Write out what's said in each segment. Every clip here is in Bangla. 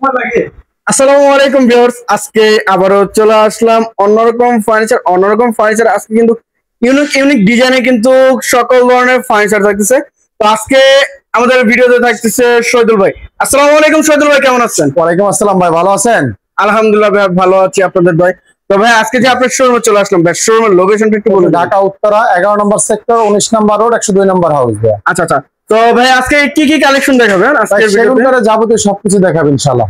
আসসালামু আলাইকুম ভিউয়ার্স, আজকে আবারও চলে আসলাম অন্যরকম ফার্নিচার। আজকে কিন্তু ইউনিক ডিজাইনে কিন্তু সকল ধরনের ফার্নিচার থাকতেছে। তো আজকে আমাদের ভিডিওতে থাকতেছে শহীদুল ভাই। আসসালামু আলাইকুম শহীদুল ভাই, কেমন আছেন? ওয়ালাইকুম আসসালাম ভাই, ভালো আছেন? আলহামদুলিল্লাহ ভাই, ভালো আছি আপনাদের ভাই। তো ভাই আজকে যে আপনার শোরুমে চলে আসলাম ভাই, শোরুমের লোকেশনটা একটু বলুন। ঢাকা উত্তরা 11 নম্বর সেক্টর 19 নম্বর রোড 102 নম্বর হাউস। আচ্ছা আচ্ছা, তো ভাই আজকে কি কি কালেকশন দেখাবেন আজকের ভিডিওতে? যাবতীয় সবকিছু দেখাবেন ইনশাআল্লাহ।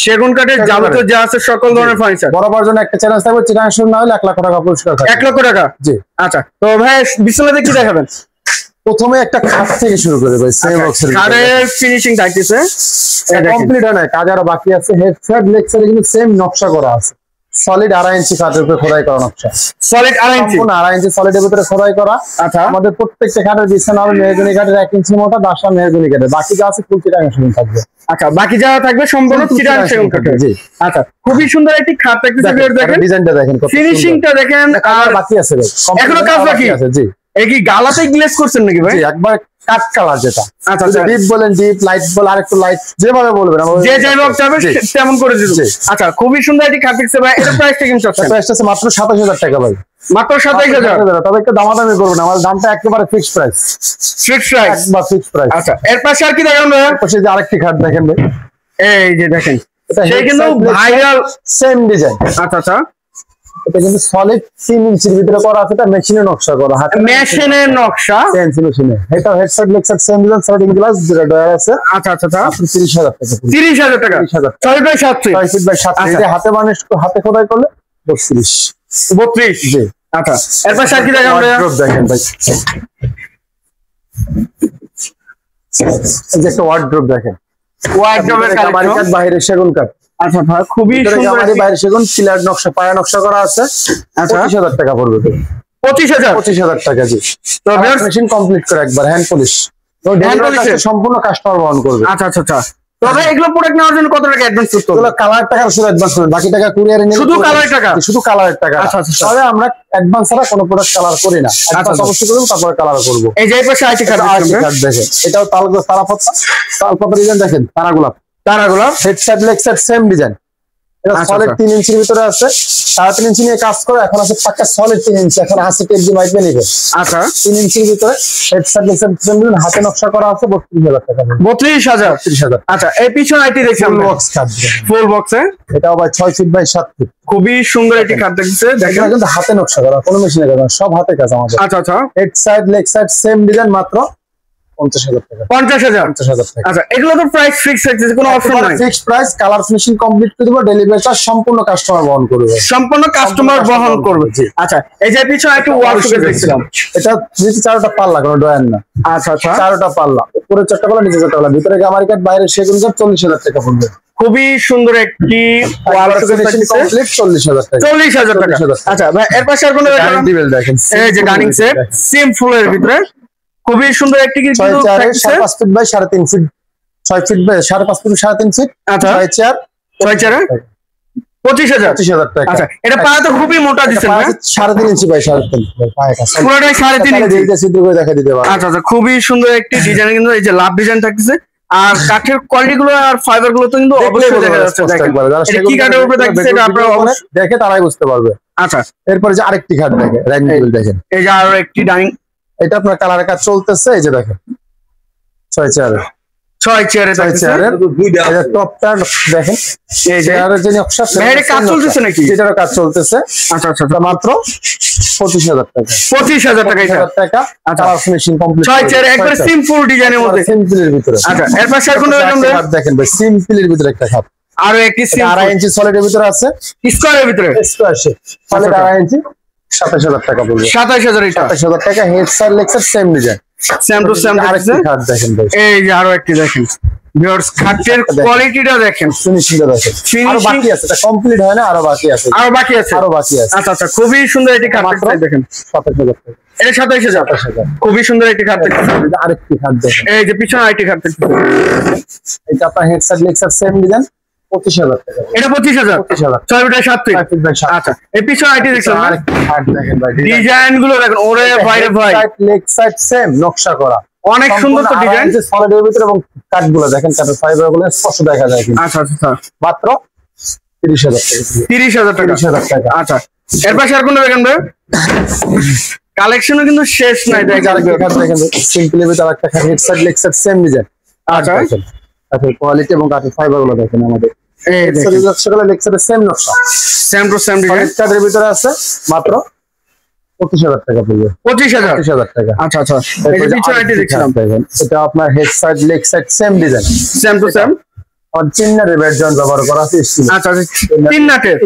সেগুন কাঠের যাবতীয় যা আছে সকল ধরনের ফার্নিচার। বরাবর জন্য একটা চ্যালেঞ্জ থাকবে, চিটাং শুরু না হলে 1 লাখ টাকা পুরস্কার থাকবে। 1 লক্ষ টাকা? জি। আচ্ছা, তো ভাই বিসমিল্লাহ কি দেখাবেন? প্রথমে একটা খাট থেকে শুরু করে ভাই, সেম বক্সের খাটের ফিনিশিং থাকতেছে, এটা কমপ্লিট হয় না, কাজ আরো বাকি আছে। হেড সাইড লেগ সাইডে কিন্তু সেম নকশা করা আছে। সলিড 2.5 ইঞ্চি কাঠের উপরে খোদাই করা নকশা। সলিড 2.5 ইঞ্চি? সম্পূর্ণ 2.5 ইঞ্চি সলিডের ভিতরে খোদাই করা। আচ্ছা, আমাদের প্রত্যেকটা খাটের বিছানা হবে মেহগনি কাঠের 1 ইঞ্চি মোটা, দাসা মেহগনি কাঠের। বাকি যা আছে ফুল চিটাং সেগুন থাকবে। আচ্ছা, বাকি যা থাকবে সম্পূর্ণ চিটাং সেগুন কাঠের। জি। আচ্ছা, খুবই সুন্দর একটি খাট থাকতেছে, দেখেন ডিজাইনটা দেখেন, ফিনিশিংটা দেখেন। আর বাকি আছে ভাই, এখনো কাজ বাকি আছে। জি। এই কি গালাতে গ্লেজ করছেন নাকি ভাই? জি, একবার কাট কালার যেটা। আচ্ছা আচ্ছা, ডিপ বলেন ডিপ, লাইট বল আর একটু লাইট, যেভাবে বলবেন যে যেভাবে চাইবে তেমন করে দিবেন। আচ্ছা, খুবই সুন্দর একটি খাট থাকতেছে ভাই। এটা প্রাইসটা কেমন চলছে? প্রাইসটা আছে মাত্র 27000 টাকা ভাই। মাত্র 27000? তবে একটু দামাদামি করবেন, আমার দামটা একেবারে ফিক্সড প্রাইস। Fixed price? একবার ফিক্সড প্রাইস। আচ্ছা, এর পাশে আর কি দেখাবেন ভাই? পাশে যে আরেকটি খাট দেখেন ভাই, এই যে দেখেন, সেই কিন্তু ভাইরাল সেম ডিজাইন। আচ্ছা আচ্ছা, এটা কিন্তু সলিড 3 ইঞ্চির ভিতরে করা আছে, এটা মেশিনে নকশা করা, হাতে মেশিনের নকশা, মেশিনে। এটা হেডসেট লেক্সার সেম ডিজাইন, স্লাইডিং গ্লাস, যেটা ডয়ার আছে। আচ্ছা আচ্ছা, 30000 টাকা। 30000 টাকা? 6 by 7 feet? 6 feet by 7 feet. হাতে মানুষ হাতে খোদাই করলে 32। জি। আচ্ছা, এরপর আর কি দেখাবো? ওয়ার্ড্রপ দেখেন ভাই, এই যে একটা ওয়ার্ড্রপ দেখেন। ওয়ার্ড্রপের কালেকশন, বাইরে সেগুন কাঠ। আচ্ছা ভাই, খুবই সুন্দর। বাইরে সেগুন, পিলার নকশা, পায়া নকশা করা আছে। 25000 টাকা পড়বে। 25000 টাকা। জি। তো মেশিন কমপ্লিট করে একবার হ্যান্ড পলিশ, সম্পূর্ণ কাস্টমার বহন করবে। আচ্ছা আচ্ছা আচ্ছা, তবে এগুলো প্রোডাক্ট নেওয়ার জন্য কত টাকা অ্যাডভান্স করতে হবে? কালার টাকা শুধু অ্যাডভান্স করবেন, বাকি টাকা কুরিয়ারে নিয়ে। শুধু কালার টাকা? শুধু কালারের টাকা। আচ্ছা আচ্ছা, তবে আমরা অ্যাডভান্স ছাড়া কোনো প্রোডাক্ট কালার করি না। অ্যাডভান্স অবশ্যই করব, তারপরে কালার করব। এই যে পাশে আইটি কার্ড দেখেন, এটাও তালপাতা ডিজাইন দেখেন, তারাগুলা head side leg side same design. এটা সলিড 3 ইঞ্চির ভিতরে আছে, 3.5 ইঞ্চি নিয়ে কাজ করে। এখন আছে পাক্কা সলিড 3 ইঞ্চি, এখন হাসি টেপ দিয়ে মাইপে নিবে। আচ্ছা, 3 ইঞ্চির ভিতরে head side leg side same design, হাতে নকশা করা আছে। 32000 টাকা। 32000? আচ্ছা, এই পিছনে আইটি দেখছেন ফুল বক্স কাট, ফুল বক্সে। এটাও ভাই 6 ফিট বাই 7 ফিট। খুবই সুন্দর একটি কাট দেখতেছে, দেখেন কিন্তু হাতে নকশা করা, কোনো মেশিনে করা না, সব হাতে কাজ আমাদের। আচ্ছা আচ্ছা, head side leg side same design, মাত্র 50000 টাকা। 50000 টাকা। আচ্ছা, এগুলো তো প্রাইস ফিক্স আছে, কোনো অপশন নাই? Fixed price. Colour finishing complete করে দেব, ডেলিভারি চার্জ সম্পূর্ণ কাস্টমার বহন করবে। সম্পূর্ণ কাস্টমার বহন করবে। আচ্ছা, এই যে পিছনে একটু ওয়ার্কশপে দেখছিলাম, এটা নিচে 4টা পাল্লা, কোনো ডয়ার না। আচ্ছা আচ্ছা, 4টা পাল্লা, উপরে 4টা পাল্লা, নিচে 4টা পাল্লা, ভিতরে গামারি কাঠ, বাইরে সেগুন কাঠ। 40000 টাকা পড়বে। খুবই সুন্দর একটি ওয়ার্কশপ কমপ্লিট 40000 টাকা। 40000 টাকা। আচ্ছা ভাই, এর পাশে আর কোনো ডাইনিং টেবিল দেখেন, এই যে ডাইনিং সেট সিম্পলের ভিতরে খুবই সুন্দর একটি কিন্তু 5 feet by 3.5 feet. 6 feet by 5.5 feet 3.5 feet. আচ্ছা, 6 চেয়ার 25000 টাকা। আচ্ছা, এটা পায়া তো খুবই মোটা দিছেন না? 3.5 ইঞ্চি বাই 3.5 পায়া কাজ, পুরোটাই 3.5 ইঞ্চি। এইটা সিদ্ধ করে দেখা দিতে পারবো। আচ্ছা আচ্ছা, খুবই সুন্দর একটি ডিজাইন, কিন্তু এই যে লাভ ডিজাইন থাকতেছে। আর কাঠের কোয়ালিটি গুলো আর ফাইবার গুলো তো কিন্তু অবশ্যই দেখা যাচ্ছে। এটা কি কাঠের উপরে থাকছে, এটা আপনারা দেখে তারাই বুঝতে পারবে। আচ্ছা, এরপরে যে আরেকটি খাট দেখে, ডাইনিং টেবিল দেখেন, এই যে আরো একটি ডাইনিং। এটা আপনার কালারের কাজ চলতেছে, এই যে দেখেন 6 চেয়ারে। 6 চেয়ারে এটা টপটা দেখেন, এই যে আর যে নকশা বাইরে কাজ চলতেছে নাকি? এটারও কাজ চলতেছে। আচ্ছা আচ্ছা, মাত্র 25000 টাকা। 25000 টাকা। এটা টাকা। আচ্ছা, ফিনিশিং কমপ্লিট। 6 চেয়ারে একবার সিম্পল ডিজাইনের মধ্যে, সিম্পলের ভিতরে। আচ্ছা, এর পাশে আর কোনো খাট দেখেন ভাই, সিম্পলের ভিতরে একটা খাট। আরো একটি 2.5 ইঞ্চি সলিডের ভিতরে আছে, স্কয়ারের ভিতরে। স্কয়ার শেপ, সলিড 2.5 ইঞ্চি, 27000 টাকা পড়বে। 27000? এটা 27000 টাকা। Head side leg side same design, same to same. আরেকটি খাট দেখেন ভাই, এই যে আরো একটি দেখেন ভিউয়ার্স, খাটের কোয়ালিটিটা দেখেন, ফিনিশিংটা দেখেন। আরো বাকি আছে, এটা কমপ্লিট হয় না, আরো বাকি আছে। আচ্ছা আচ্ছা, খুবই সুন্দর একটি খাট দেখেন। 27000 টাকা। এটা 27000? খুবই সুন্দর একটি খাট দেখেন। আরেকটি খাট দেখেন, এই যে পিছনে আরেকটি খাট দেখেন, এটা আপনার head side leg side same design, 25000 টাকা। এটা 25000? 6 বাই 7 ফিট। আচ্ছা, এই পিছনে আইটি দেখছেন, আরেকটি খাট দেখেন ভাই, ডিজাইন গুলো দেখেন, ওরে ভাই রে ভাই, লেগ সাইড সেম নকশা করা। অনেক সুন্দর তো ডিজাইন, সলিড এর ভিতরে এবং কাঠগুলো দেখেন, কাঠের ফাইবার গুলো স্পষ্ট দেখা যায় কিন্তু। আচ্ছা আচ্ছা মাত্র 30,000 টাকা। 30,000 টাকা। 30,000 টাকা। আচ্ছা এর পাশে আর কোনটা দেখেন ভাই? কালেকশনও কিন্তু শেষ নাই, দেখেন সিম্পলি ভিতরে একটা হেডসেট লেক্সার সেম ডিজাইন। আচ্ছা কাঠের কোয়ালিটি এবং কাঠের ফাইবার গুলো দেখেন আমাদের এই দেখেন লেক্সারের সেম নকশা, সেম টু সেম ডিজাইন। কাঠের ভিতরে আছে মাত্র 25,000 টাকা পড়বে। 25,000 টাকা। আচ্ছা আচ্ছা এই যে পিছনে আইটি দেখছিলাম, এটা আপনার হেডসেট লেক্সার same design, same to same. আর চিন্নারের বেড জয়েন্ট ব্যবহার করা আছে স্টিল। আচ্ছা তিন নাটের।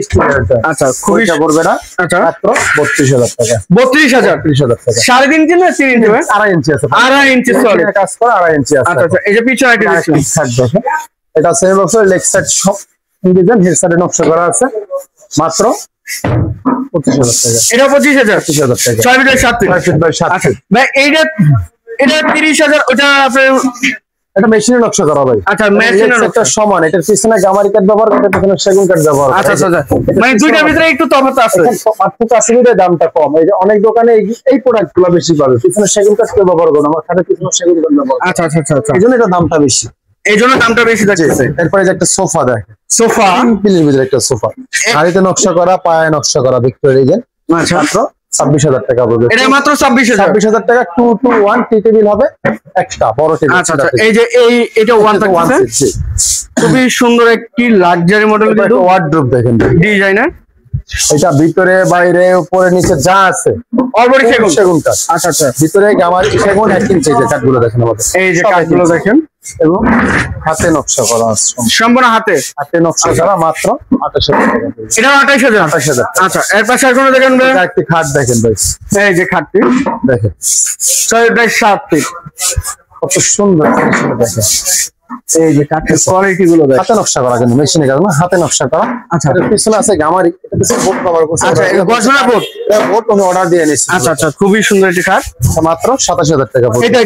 আচ্ছা খুবই পড়বে না। আচ্ছা মাত্র 32,000 টাকা। 32,000 টাকা। 3.5 ইঞ্চি না 3 ইঞ্চি? 2.5 ইঞ্চি আছে। 2.5 ইঞ্চি সলিড কাজ করে 2.5 ইঞ্চি আছে। আচ্ছা আচ্ছা এই যে পিছনে আইটি দেখছিলাম, এটা সেম বক্সের লেক্সার সব ডিজাইন হেডসেটে নকশা করা আছে মাত্র 25,000 টাকা। এটা 25,000 টাকা। 6 feet by 7 feet. 6 feet by 7 feet. ভাই এটা 30,000 ওটা আপনার এটা মেশিনের নকশা করা ভাই। আচ্ছা মেশিনের একটা সমান, এটার পিছনে গামারি কাঠ ব্যবহার করে, পিছনে সেগুন কাঠ ব্যবহার করে। আচ্ছা আচ্ছা মানে দুইটার ভিতরে একটু তফাৎ আছে। পার্থক্য আছে বিধায় দামটা কম। এই যে অনেক দোকানে এই প্রোডাক্টগুলো বেশি পাবে, পিছনে সেগুন কাঠ ব্যবহার করে, আমার খাটের পিছনে সেগুন কাঠ ব্যবহার করে। আচ্ছা আচ্ছা আচ্ছা এই জন্য এটা দামটা বেশি, এই জন্য দামটা বেশি থাকছে। এরপরে যে একটা সোফা দেখে, সোফা সিম্পলের ভিতরে একটা সোফা, হাড়িতে নকশা করা, পায়ে নকশা করা, ভিক্টোরিয়া ডিজাইন। আচ্ছা মাত্র 26,000 টাকা পড়বে। এটা মাত্র 26,000 টাকা। 2 to 1 টি টেবিল হবে, একটা বড় টেবিল। আচ্ছা আচ্ছা এই যে এটা 1 থাকছে, খুবই সুন্দর একটি লাক্সারি মডেল কিন্তু ওয়ার্ড্রোব দেখেন ডিজাইনার। এটা ভিতরে বাইরে উপরে নিচে যা আছে অলরেডি সেগুন কাঠ। আচ্ছা আচ্ছা ভিতরে গামারি সেগুন 1 ইঞ্চি, যে কাঠগুলো দেখেন আমাদের, এই যে কাঠগুলো দেখেন এবং হাতে নকশা করা আছে, সম্পূর্ণ হাতে নকশা করা। মাত্র 28,000 টাকা। এটা 28,000। 28,000। আচ্ছা এর পাশে আর কোনো দেখেন ভাই? একটি খাট দেখেন ভাই, এই যে খাটটি দেখেন 6 বাই 7 ফিট, কত সুন্দর দেখেন। এই যে কাঠের কোয়ালিটি গুলো দেখেন, হাতে নকশা করা, কিন্তু মেশিনে কাজ না, হাতে নকশা করা। আচ্ছা এর পিছনে আছে গামারি, এটা পিছনে বোর্ড কভার করছে। আচ্ছা এটা গর্জনা বোর্ড। এটা বোর্ড আমি অর্ডার দিয়ে নিয়েছি। আচ্ছা আচ্ছা খুবই সুন্দর একটি খাট, মাত্র 27,000 টাকা পড়বে। এটা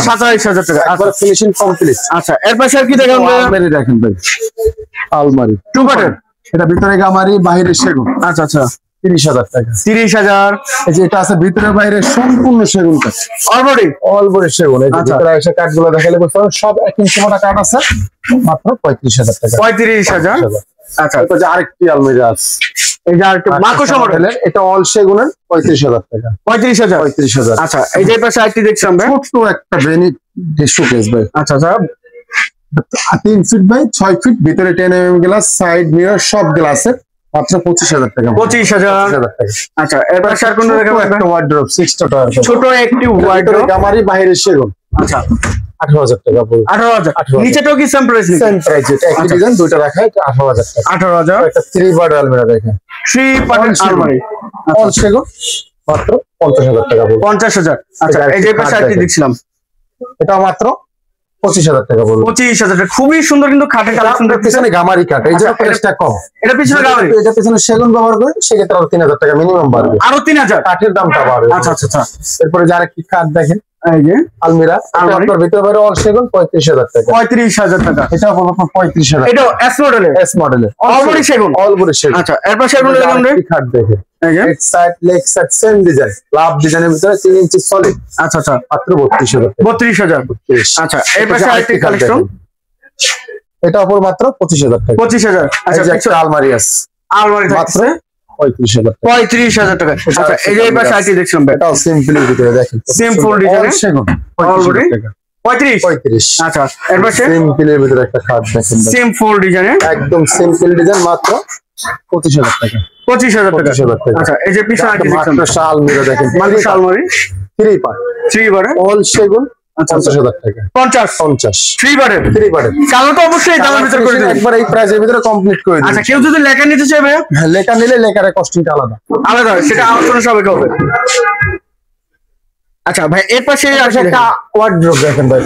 27,000 টাকা। একবার ফিনিশিং কমপ্লিট। আচ্ছা এর পাশে আর কি দেখেন ভাই? আলমারি দেখেন ভাই, আলমারি 2 পার্টের। এটা ভিতরে গামারি, বাইরে সেগুন। আচ্ছা আচ্ছা 30,000 টাকা। 30,000 এই যে এটা আছে ভিতরে বাইরে সম্পূর্ণ সেগুন কাঠ, অলরেডি অলবরে সেগুন। এই যে আচ্ছা। ভিতরে এসে কাঠগুলো দেখালে বুঝতে পারবেন, সব 1 ইঞ্চি মোটা কাঠ আছে। মাত্র 35,000 টাকা। 35,000। আচ্ছা এটা যে আরেকটি আলমারি আছে, এই যে আরেকটা মাকোসা মডেলের, এটা অল সেগুনের 35,000 টাকা। 35,000। 35,000। আচ্ছা এই যে পাশে আইটি দেখছিলাম ভাই, ছোট্ট একটা ভেনিট শোকেস ভাই, আচ্ছা আচ্ছা 3 ফিট বাই 6 ফিট, ভিতরে 10 mm গ্লাস, সাইড মিরর সব গ্লাসের। মাত্র 25,000 টাকা। 25,000 টাকা। আচ্ছা এর পাশে আর কোন দেখেন? একটা ওয়ার্ড্রোব 6টা টাকা। ছোট একটি ওয়ার্ড্রোব, গামারি, বাইরে সেগুন। আচ্ছা 18,000 টাকা পড়বে। 18,000। নিচেটাও কি সেম প্রাইস? সেম প্রাইস, এটা একই ডিজাইন, দুইটা রাখা, এটা 18,000 টাকা। 18,000। একটা 3 পার্ট আলমারি দেখেন, 3 পার্টের আলমারি, অল সেগুন। মাত্র 50,000 টাকা পড়বে। 50,000। আচ্ছা এই যে পাশে আইটি দেখছিলাম, এটা মাত্র 25,000 টাকা পড়বে। 25,000 টাকা। খুবই সুন্দর কিন্তু খাটের কালেকশন। পিছনে গামারি কাঠ, এই যে আচ্ছা, প্রাইসটা কম। এটা পিছনে গামারি, এটা পিছনে সেগুন ব্যবহার করে, সেক্ষেত্রে আরো 3,000 টাকা মিনিমাম বাড়বে। আরো 3,000 কাঠের দামটা বাড়বে। আচ্ছা আচ্ছা আচ্ছা এরপরে যে আরেকটি কাঠ দেখেন, এই যে আলমিরা, আলমারি। আপনার ভিতরে বাইরে অল সেগুন 35,000 টাকা। 35,000 টাকা। এটা বলবো 35,000। এটা এস মডেলের, এস মডেলের, অলরেডি সেগুন। অলবরে সেগুন। আচ্ছা এর পাশে আর কোন দেখেন ভাই? আরেকটি কাঠ দেখেন, এই যে head side leg side same design, love ডিজাইনের ভিতরে 3 ইঞ্চি সলিড। আচ্ছা আচ্ছা মাত্র 32,000 টাকা। 32,000। আচ্ছা এর পাশে আরেকটি কালেকশন, এটা উপর মাত্র 25,000 টাকা। 25,000। আচ্ছা আচ্ছা একটা আলমারি আছে, আলমারি মাত্র থাকছে 35,000 টাকা। 35,000 টাকা। আচ্ছা এই যে পাশে আইটি দেখছিলাম ভাই, এটাও সিম্পলের ভিতরে দেখেন, সিম্পল ডিজাইন, সেগুন 35,000 টাকা। 35। 35। আচ্ছা এর পাশে সিম্পলের ভিতরে একটা খাট দেখেন, সিম্পল ডিজাইনে একদম সিম্পল ডিজাইন, মাত্র 25,000 টাকা। 25,000 টাকা। 25,000 টাকা। আচ্ছা এই যে পিছনে আইটি দেখছিলাম, মাত্র আলমিরা দেখেন, মাত্র আলমারি 3 পার্ট, 3 বারে অল সেগুন। আচ্ছা 50,000 টাকা। 50 3 বারে। 3 পার্ট। কালো তো অবশ্যই দামের ভিতর করে দেবেন। একবার এই প্রাইসের ভিতরে কমপ্লিট করে দিন। আচ্ছা কেউ যদি লেখা নিতে চায় ভাই, হ্যাঁ, লেখা নিলে লেখার কস্টিংটা আলাদা। আলাদা, সেটা আলোচনা সাপেক্ষে হবে। আচ্ছা ভাই এর পাশে একটা ওয়ার্ড্রোব দেখেন ভাই,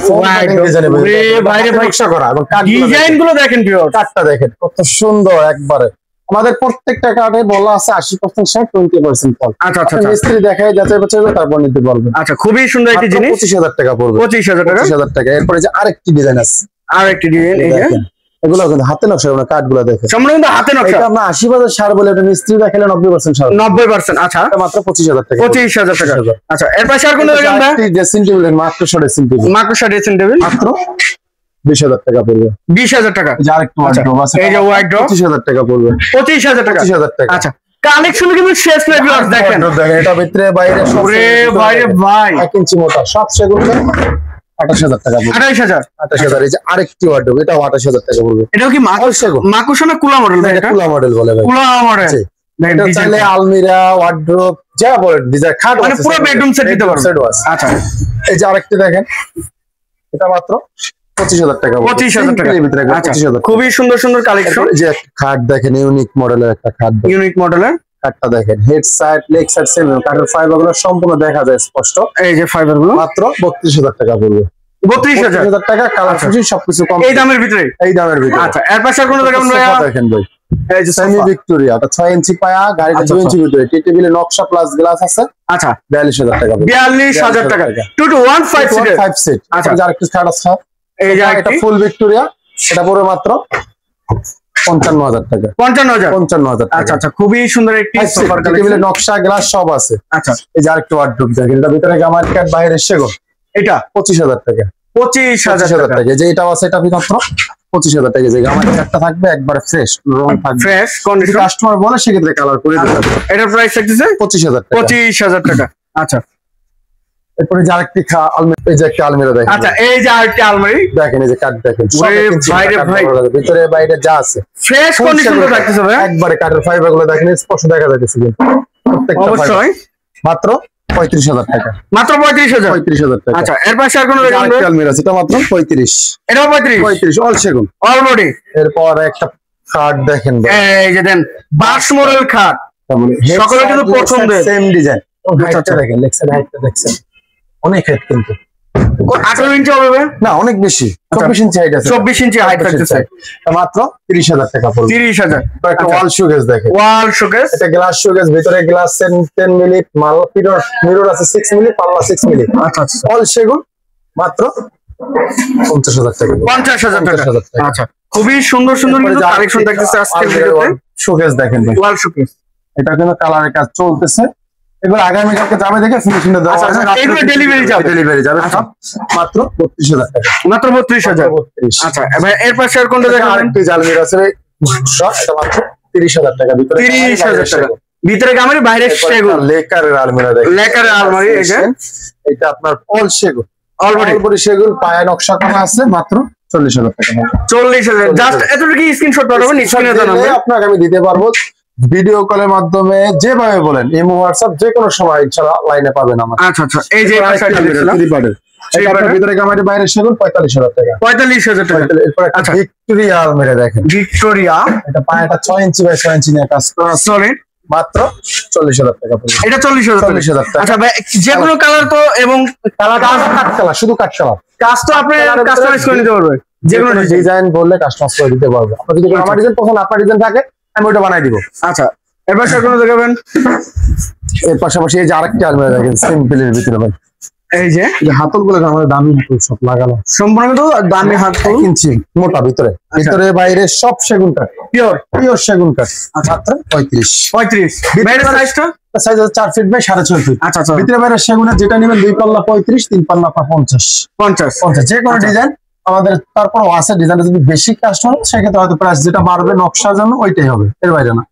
বাইরে নকশা করা এবং ডিজাইন গুলো দেখেন, কাঠটা দেখেন কত সুন্দর একবারে। আমাদের প্রত্যেকটা কার্ডে বলা আছে 80% ছাড়, 20% কম। আচ্ছা আচ্ছা মিস্ত্রি দেখায় যাচাই বাছাই করে তারপর নিতে পারবেন। আচ্ছা খুবই সুন্দর একটি জিনিস, 25,000 টাকা পড়বে। 25,000 টাকা। 25,000 টাকা। এরপরে যে আরেকটি ডিজাইন আছে, আর একটি ডিজাইন, এই যে এগুলো কিন্তু হাতে নকশা করা কাঠগুলো দেখেন সম্পূর্ণ কিন্তু হাতে নকশা। এটা আমরা 80% সার বলে এটা মিস্ত্রি দেখালে 90% সার 90%। আচ্ছা এটা মাত্র 25000 টাকা 25000 টাকা। আচ্ছা এর পাশে আর কোন দেখেন ভাই? ড্রেসিং টেবিল মাত্র 100 ড্রেসিং টেবিল মাত্র 100 ড্রেসিং টেবিল মাত্র 20000 টাকা পড়বে 20000 টাকা। এই যে আরেকটা ওয়ার্ডরোব আছে এই যে ওয়ার্ডরোব 25000 টাকা পড়বে 25000 টাকা 25000 টাকা। আচ্ছা কালেকশন কিন্তু শেষ নাই ভিউয়ার্স দেখেন। দেখেন এটা ভিতরে বাইরে সব ওরে বাইরে ভাই 1 ইঞ্চি মোটা সব সেগুন 28000 টাকা পড়বে 28000। 28000 এই যে আরেকটি ওয়ার্ডরোব এটাও 28000 টাকা পড়বে এটাও কি মাকুসা না কুলা মডেল ভাই? এটা কুলা মডেল বলে ভাই কুলা মডেল। এটা চাইলে আলমিরা ওয়ার্ডরোব যা বলে ডিজাইন খাট মানে পুরো বেডরুম সেট দিতে পারবেন। আচ্ছা এই যে আরেকটি দেখেন এটা মাত্র 25000 টাকা 25000 টাকা। আচ্ছা 25000 খুবই সুন্দর সুন্দর কালেকশন। এই যে একটা খাট দেখেন ইউনিক মডেলের একটা খাট ইউনিক মডেলের খাটটা দেখেন head side leg side same কাঠের ফাইবার গুলো সম্পূর্ণ দেখা যায় স্পষ্ট। এই যে ফাইবার গুলো মাত্র 32000 টাকা পড়বে 32000 টাকা কালার সুজি সবকিছু কম এই দামের ভিতরে। এই দামের ভিতরে। আচ্ছা এর পাশে আর কোন দেখেন ভাই? দেখেন ভাই এই যে সেমি ভিক্টোরিয়া এটা 6 ইঞ্চি পায়া গাড়িটা 2 ইঞ্চি ভিতরে টি টেবিলে নকশা প্লাস গ্লাস আছে। আচ্ছা 42000 টাকা 42000 টাকা 2215 সিটের 5 সেট। আচ্ছা যার একটু ছাড় আছে এই যে এটা ফুল ভিক্টোরিয়া এটা পড়বে মাত্র 55000 টাকা 55000 টাকা। আচ্ছা আচ্ছা খুবই সুন্দর একটি সোফার টেবিলে কালেকশন। নকশা গ্লাস সব আছে। আচ্ছা এই যে আরেকটু ওয়ার্ডরোব দেখেন এটা ভিতরে গামার কাট বাইরে সেগুন এটা 25000 টাকা 25000 টাকা। টাকা। যে এটাও আছে এটা মাত্র 25000 টাকা। যে গামার কাটটা থাকবে একবারে ফ্রেশ রং থাকবে ফ্রেশ কন্ডিশন। কাস্টমার বলে সেক্ষেত্রে কালার করে দিতে হবে। এটার প্রাইস থাকতেছে 25000 টাকা 25000 টাকা। আচ্ছা এরপরে যে আরেকটি আলমিরা এই যে একটা আলমিরা দেখেন আচ্ছা এই যে আরেকটি আলমারি দেখেন এই যে কাঠ দেখেন সব ওরে এক ইঞ্চি ভাইরে কাঠ ভাই। করা আছে। ভিতরে বাইরে যা আছে ফ্রেশ কন্ডিশন তো থাকতেছে ভাই একবারে কাঠের ফাইবার গুলো দেখেন স্পষ্ট দেখা যাচ্ছে কিন্তু প্রত্যেকটা অবশ্যই। মাত্র 35000 টাকা মাত্র 35000 35000 টাকা। আচ্ছা এর পাশে আর কোন দেখেন ভাই? আরেকটি আলমিরা আছে এটা মাত্র 35 এটাও 35 অল সেগুন। অলরেডি। এরপর একটা খাট দেখেন ভাই এই যে দেন বাস মডেল খাট সকলে কিন্তু পছন্দের। সেম ডিজাইন আচ্ছা, আচ্ছা। দেখেন লেক্সার হাইটটা দেখছেন অনেক হাইট কিন্তু 18 ইঞ্চি হবে ভাই? না অনেক বেশি 24 ইঞ্চি হাইট আছে 24 ইঞ্চি হাইট থাকতেছে মাত্র 30000 টাকা পড়বে 30000। একটা ওয়াল শোকেস দেখেন ওয়াল শোকেস এটা গ্লাস শোকেস ভিতরে গ্লাস 10 মিলি মাল মিরর আছে 6 মিলি পাল্লা 6 মিলি আচ্ছা আচ্ছা অল সেগুন মাত্র 50000 টাকা 50000 টাকা। 50000 টাকা। আচ্ছা খুবই সুন্দর সুন্দর কিন্তু কালেকশন থাকতেছে আজকের ভিডিওতে। শোকেস দেখেন ভাই ওয়াল শোকেস। এটা কিন্তু কালারের কাজ চলতেছে এগুলো আগামী কালকে যাবে দেখে ফিনিশিং দেওয়া আচ্ছা, আছে আচ্ছা, এগুলো delivery যাবে? ডেলিভারি যাবে আচ্ছা। সব মাত্র 32000 টাকা মাত্র 32000। 32 আচ্ছা এবার এর পাশে আর কোনটা দেখাবেন? আরেকটি জালমির আছে এটা মাত্র 30000 টাকা ভিতরে 30000 টাকা ভিতরে গামারি বাইরে সেগুন লেকারের আলমিরা দেখেন লেকারের আলমারি। এই যে এটা আপনার অল সেগুন অলরেডি অলবরি সেগুন পায়া নকশা করা আছে মাত্র 40000 টাকা 40000। জাস্ট এতটুকু স্ক্রিনশট পাঠাবেন স্ক্রিনে জানাবেন। আপনাকে আমি দিতে পারবো ভিডিও কলের মাধ্যমে যেভাবে বলেন ইমো হোয়াটসঅ্যাপ যে কোনো সময় ইনশাআল্লাহ লাইনে পাবেন আমার। আচ্ছা আচ্ছা এই যে পাশে দেখছিলাম এটার ভিতরে গামারি বাইরে সেগুন 45000 টাকা 45000 টাকা। এরপর একটা আচ্ছা। ভিক্টোরিয়া আলমিরা দেখেন ভিক্টোরিয়া এটা পায়াটা 6 ইঞ্চি বাই 6 ইঞ্চি নিয়ে কাজ করা আছে সলিড মাত্র 40000 টাকা পড়বে এটা 40000 টাকা। 40000 টাকা। আচ্ছা ভাই যে কোনো কালার তো এবং কাট কালার শুধু কাট কালার কাজ তো আপনি কাস্টমাইজ করে নিতে পারবেন যে কোনো ডিজাইন। ডিজাইন বললে কাস্টমাইজ করে দিতে পারবো আপনি যদি আমার ডিজাইন পছন্দ আপনার ডিজাইন থাকে আমি ওটা বানাই দিব। আচ্ছা এর পাশে আর কোন দেখাবেন? এর পাশাপাশি এই যে আরেকটা আলমিরা দেখেন সিম্পলের ভিতরে ভাই এই যে হাতল গুলো আমাদের দামি হাতল সব লাগানো সম্পূর্ণ কিন্তু দামি হাত 1 ইঞ্চি মোটা ভিতরে ভিতরে বাইরে সব সেগুন কাঠ পিওর পিওর সেগুন কাঠ মাত্র 35 35। বাইরের সাইজটা সাইজ আছে 4 ফিট বাই 6.5 ফিট। আচ্ছা আচ্ছা ভিতরে বাইরে সেগুনের যেটা নেবেন 2 পাল্লা 35 3 পাল্লা 50 50 যে কোনো আচ্ছা। ডিজাইন আমাদের তারপর আছে ডিজাইনটা যদি বেশি কাস্টমার সেক্ষেত্রে হয়তো প্রাইস যেটা বাড়বে নকশার জন্য ওইটাই হবে এর বাইরে না।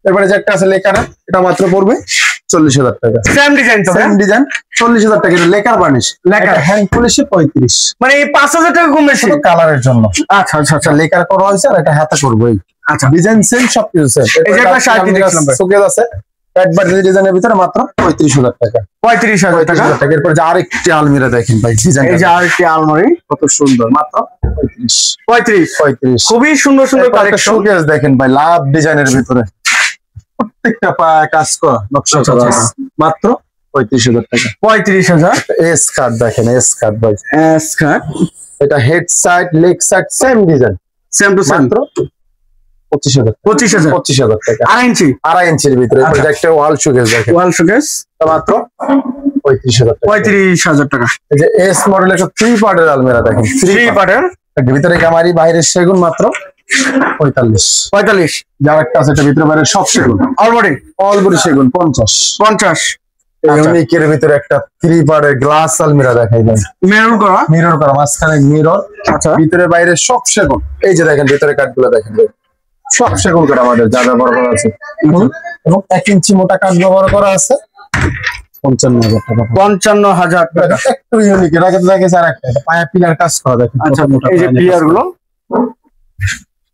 এবারে যে একটা আছে লেকার এটা মাত্র পড়বে 40000 টাকা সেম ডিজাইন তো সেম ডিজাইন 40000 টাকা এটা লেকার বার্নিশ লেকার। হ্যান্ড পলিশে 35 মানে এই 5000 টাকা কম বেশি। শুধু কালারের জন্য আচ্ছা আচ্ছা আচ্ছা লেকার করা হয়েছে আর এটা হাতে করবো আচ্ছা ডিজাইন সেম সব কিছু সেম এই যে একটা শার্ট দেখলাম ভাই। শোকেস আছে একবার ডিজাইনের ভিতরে মাত্র 35000 টাকা 35000 টাকা। 35000 টাকা। এরপর যে আরেকটি আলমিরা দেখেন ভাই ডিজাইন এই যে আরেকটি আলমারি কত সুন্দর মাত্র 35 35 খুবই সুন্দর সুন্দর কালেকশন। শোকেস দেখেন ভাই লাভ ডিজাইনের ভিতরে প্রত্যেকটা পায়া কাজ করা নকশা আচ্ছা, করা আচ্ছা। আছে মাত্র 35000 টাকা 35000 এস কার্ড দেখেন এস কার্ড ভাই স্কার্ট এটা head side leg side same design same to same মাত্র 25000 25000 টাকা 2.5 ইঞ্চি 2.5 ইঞ্চির ভিতরে আচ্ছা। এটা একটা ওয়াল শোকেস দেখেন ওয়াল শোকেস এটা মাত্র 35000 টাকা 35000 টাকা। এই যে এস মডেলের একটা 3 পার্টের আলমিরা দেখেন 3 পার্টের ভিতরে গামারি বাইরের সেগুন মাত্র 45। যার একটা আছে এটা ভিতরে বাইরে সব সেগুন, অলবডি সেগুন 50। ইউনিকের ভিতরে একটা 3 পার্টের গ্লাস আলমিরা দেখাই দেন, মিরর করা মাঝখানে মিরর, আচ্ছা ভিতরে বাইরে সব সেগুন। এই যে দেখেন ভিতরে কাঠগুলো দেখেন সব সেগুন করা আমাদের যা ব্যবহার করা আছে, এবং 1 ইঞ্চি মোটা কাঠ ব্যবহার করা আছে 55,000 টাকা। 55,000 টাকা। একটু ইউনিক, এর আগে তো দেখেছি আর একটা পায়া পিলার কাজ করা দেখেন। আচ্ছা এই যে পিলার গুলো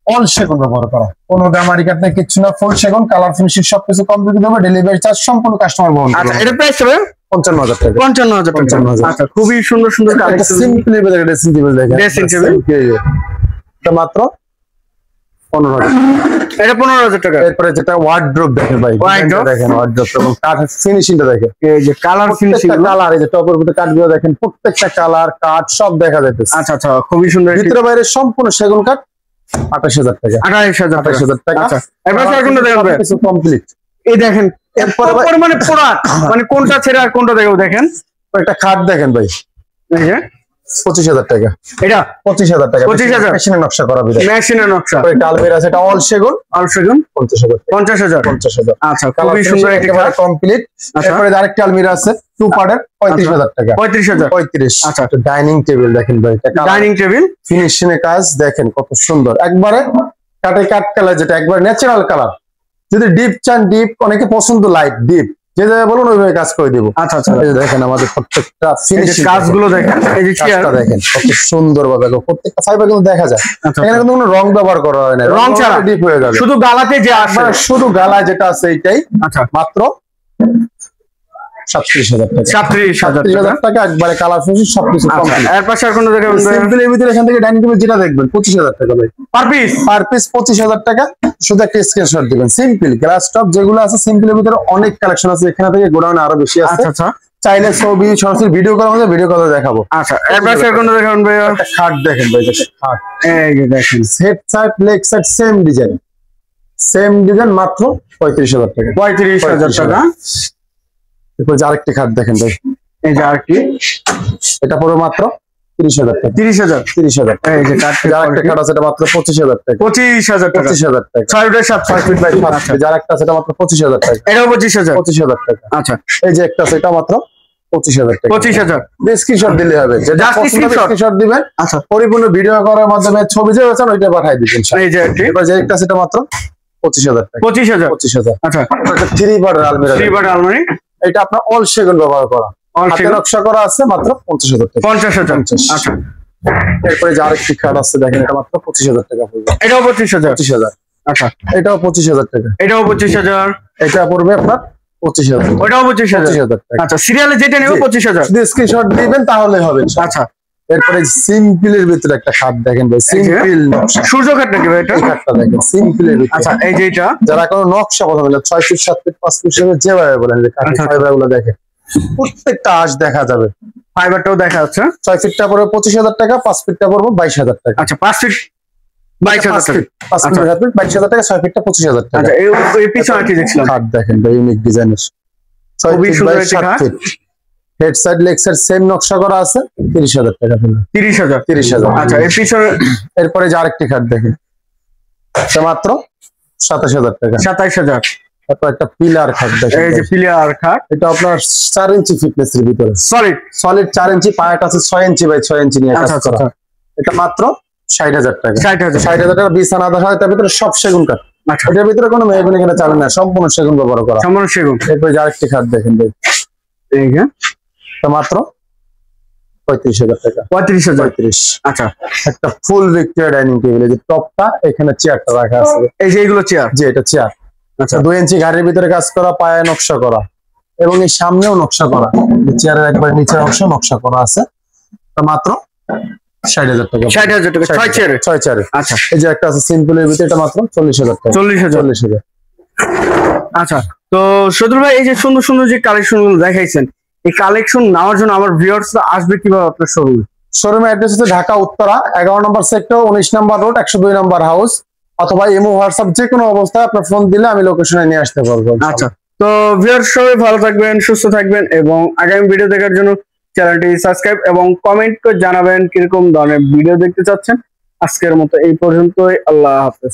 অল সেগুন ব্যবহার করা, কোনো গামারি কাঠ নাই, কিছু না, ফুল সেগুন, কালার ফিনিশিং সবকিছু কমপ্লিট হবে। ডেলিভারি চার্জ সম্পূর্ণ কাস্টমার বহন করবে। আচ্ছা এটা প্রাইস হবে 55,000 টাকা। 55,000 টাকা। আচ্ছা খুবই সুন্দর সুন্দর কালেকশন, সিম্পলি বলে ড্রেসিং টেবিল দেখেন, ড্রেসিং টেবিল এটা মাত্র 15,000। এটা 15,000 টাকা। এরপরে যেটা ওয়ার্ড্রোব দেখেন ভাই, দেখেন ওয়ার্ড্রোব এবং কাঠের ফিনিশিংটা দেখেন, এই যে কালার ফিনিশিং, কালার, এই যে টপের ভিতরে কাঠগুলো দেখেন, প্রত্যেকটা কালার কাঠ সব দেখা যাচ্ছে। আচ্ছা আচ্ছা খুবই সুন্দর। ভিতরে বাইরে সম্পূর্ণ সেগুন কাঠ 28,000 টাকা। 28,000 টাকা। আচ্ছা এবার স্যার কোনটা দেখাবে? কিছু কমপ্লিট। এই দেখেন এরপর মানে প্রোডাক্ট মানে কোনটা ছেড়ে আর কোনটা দেখাবো দেখেন। একটা খাট দেখেন ভাই, এই যে 25,000 টাকা। এটা 25,000 টাকা। 25,000 মেশিনের নকশা করা ভিতরে, মেশিনের নকশা। একটা আলমিরা আছে, এটা অল সেগুন 50,000। 50,000। আচ্ছা খুবই সুন্দর একটা খাট কমপ্লিট। এরপরে আরেকটা আলমিরা আছে 2 পার্টের 35,000 টাকা। 35,000। আচ্ছা ডাইনিং টেবিল দেখেন ভাই, ডাইনিং টেবিল ফিনিশিং এর কাজ দেখেন কত সুন্দর, একবারে কাটে কাট কালার, যেটা একবার ন্যাচারাল কালার। যদি ডিপ চান ডিপ, অনেকে পছন্দ লাইট ডিপ, যে বলুন ওইভাবে কাজ করে দিব। আচ্ছা আচ্ছা এই দেখেন আমাদের প্রত্যেকটা ফিনিশিং কাজগুলো দেখেন, এই যে চেয়ারটা দেখেন কত সুন্দর ভাবে, প্রত্যেকটা ফাইবার কিন্তু দেখা যায়। এখানে কিন্তু কোনো রং ব্যবহার করা হয় না, রং ছাড়া ডিপ হয়ে যাবে, শুধু গালাতে যে আসে, শুধু গালা যেটা আছে এইটাই। আচ্ছা মাত্র 37,000 টাকা। 37,000 টাকা একবারে কালার ফিনিশিং সবকিছু কমপ্লিট। এর পাশে আর কোনো দেখাবেন? সিম্পল এর ভিতরে এখান থেকে ডাইনিং টেবিল যেটা দেখবেন 25,000 টাকা ভাই, পার পিস 25,000 টাকা। শুধু একটা স্ক্রিনশট দিবেন। সিম্পল গ্লাস টপ যেগুলো আছে, সিম্পল এর ভিতরে অনেক কালেকশন আছে, এখানে থেকে গোডাউনে আরো বেশি আছে। আচ্ছা চাইলে ছবি সরাসরি ভিডিও করা হবে, ভিডিও করে দেখাবো। আচ্ছা এর পাশে আর কোনো দেখাবেন ভাই? একটা খাট দেখেন ভাই, খাট এই যে দেখেন head side leg side same design মাত্র 35,000 টাকা। 35,000 টাকা। এরপর আরেকটি খাট দেখেন ভাই, এই যে আরেকটি, এটা পুরো মাত্র 30,000 টাকা। 30,000। এই যে আরেকটা খাট আছে, এটা মাত্র 25,000 টাকা। 25,000 টাকা। 25,000 টাকা। 6 ফিট বাই 7 ফিট। যার একটা আছে এটা মাত্র 25,000 টাকা। এটাও 25,000। 25,000 টাকা। আচ্ছা এই যে একটা আছে এটা মাত্র 25,000 টাকা। 25,000 স্ক্রিনশট দিলে হবে, যেটা স্ক্রিনশট দিবেন। আচ্ছা পরিপূর্ণ ভিডিও করার মাধ্যমে ছবি যে আছেন ওইটা পাঠিয়ে দিবেন। এই যে এবার যে একটা আছে এটা মাত্র 25,000 টাকা। 25,000। আচ্ছা এটা 3 পার্টের আলমিরা। 3 পার্ট আলমারি, এটা আপনার অল সেগুন ব্যবহার করা, হাতে নকশা করা আছে, মাত্র 50,000 টাকা। 50,000। আচ্ছা এরপরে যে আরেকটি খাট আছে দেখেন, এটা মাত্র 25,000 টাকা পড়বে। এটাও 25,000। 25,000। আচ্ছা এটাও 25,000 টাকা। এটাও 25,000। এটা পড়বে আপনার 25,000। ওটাও 25,000 টাকা। আচ্ছা সিরিয়ালে যেটা নেব 25,000। যদি স্ক্রিনশট দিবেন তাহলে হবে। আচ্ছা এরপরে সিম্পলের ভিতরে একটা খাট দেখেন ভাই, সিম্পল নকশা, সূর্য খাট নাকি ভাই এটা? এই খাটটা দেখেন সিম্পলের ভিতরে। আচ্ছা এই যে এটা যারা কোনো নকশা কথা বলে 6 ফিট 7 ফিট 5 ফিট যেভাবে বলেন, যে কাঠের ফাইবারগুলো দেখেন প্রত্যেকটা আঁশ দেখা যাবে, ফাইবারটাও দেখা যাচ্ছে। 6 ফিটটা পড়বে 25,000 টাকা, 5 ফিটটা পড়বে 22,000 টাকা। আচ্ছা 5 ফিট 22,000 টাকা। 5 ফিট 22,000 টাকা, 6 ফিটটা 25,000 টাকা। আচ্ছা এই পিছনে কি দেখছিলাম? খাট দেখেন ভাই, ইউনিক ডিজাইনের 6 খুবই ফিট সুন্দর বাই একটা 7 খাট। Feet. Head side leg side same নকশা করা আছে, 30,000 টাকা। 30,000। 30,000। আচ্ছা এর পিছনে এরপরে যে আরেকটি খাট দেখেন, এটা মাত্র 27,000 টাকা। 27,000। তারপর একটা পিলার খাট দেখেন, এই যে পিলার খাট, এটা আপনার 4 ইঞ্চি ফিটনেস এর ভিতরে, সলিড 4 ইঞ্চি, পায়াটা আছে 6 ইঞ্চি বাই 6 ইঞ্চি নিয়ে কাজ করা। এটা মাত্র 60,000 টাকা। 60,000 টাকা। বিছানা দেখা হয়, তার ভিতরে সব সেগুন কাঠ। এটার ভিতরে কোনো মেহগনি এখানে চাবেন না, সম্পূর্ণ সেগুন ব্যবহার করা। সম্পূর্ণ সেগুন। এরপরে যে আরেকটি খাট দেখেন ভাই, এই যে এটা মাত্র 35,000 টাকা। 35,000। আচ্ছা একটা ফুল ভিক্টোরিয়া ডাইনিং টেবিল, এই যে টপটা এখানে চেয়ারটা রাখা আছে, এই যে এগুলো চেয়ার। যে এটা চেয়ার। আচ্ছা 2 ইঞ্চি গাড়ির ভিতরে কাজ করা, পায়ে নকশা করা, এবং এই সামনেও নকশা করা, চেয়ারের একবার নিচের অংশ নকশা করা আছে। মাত্র 60,000 টাকা। 60,000 টাকা 6 চেয়ারে। 6 চেয়ারে। আচ্ছা এই যে একটা আছে সিম্পলের ভিতরে, এটা মাত্র 40,000 টাকা। 40,000। আচ্ছা তো সদুল ভাই, এই যে সুন্দর সুন্দর যে কালেকশন গুলো দেখাইছেন, এই কালেকশন নেওয়ার জন্য আমার ভিউয়ার্সরা আসবে কিভাবে আপনার শোরুমে? শোরুমের অ্যাড্রেস হচ্ছে ঢাকা উত্তরা 11 নম্বর সেক্টর, 19 নম্বর রোড, 102 নম্বর হাউস। অথবা ইমো হোয়াটসঅ্যাপ যে কোনো অবস্থায় আপনার ফোন দিলে আমি লোকেশনে নিয়ে আসতে পারবো। আচ্ছা তো ভিউয়ার্স সবাই ভালো থাকবেন, সুস্থ থাকবেন, এবং আগামী ভিডিও দেখার জন্য চ্যানেলটি সাবস্ক্রাইব এবং কমেন্ট করে জানাবেন কিরকম ধরনের ভিডিও দেখতে চাচ্ছেন। আজকের মতো এই পর্যন্তই, আল্লাহ হাফেজ।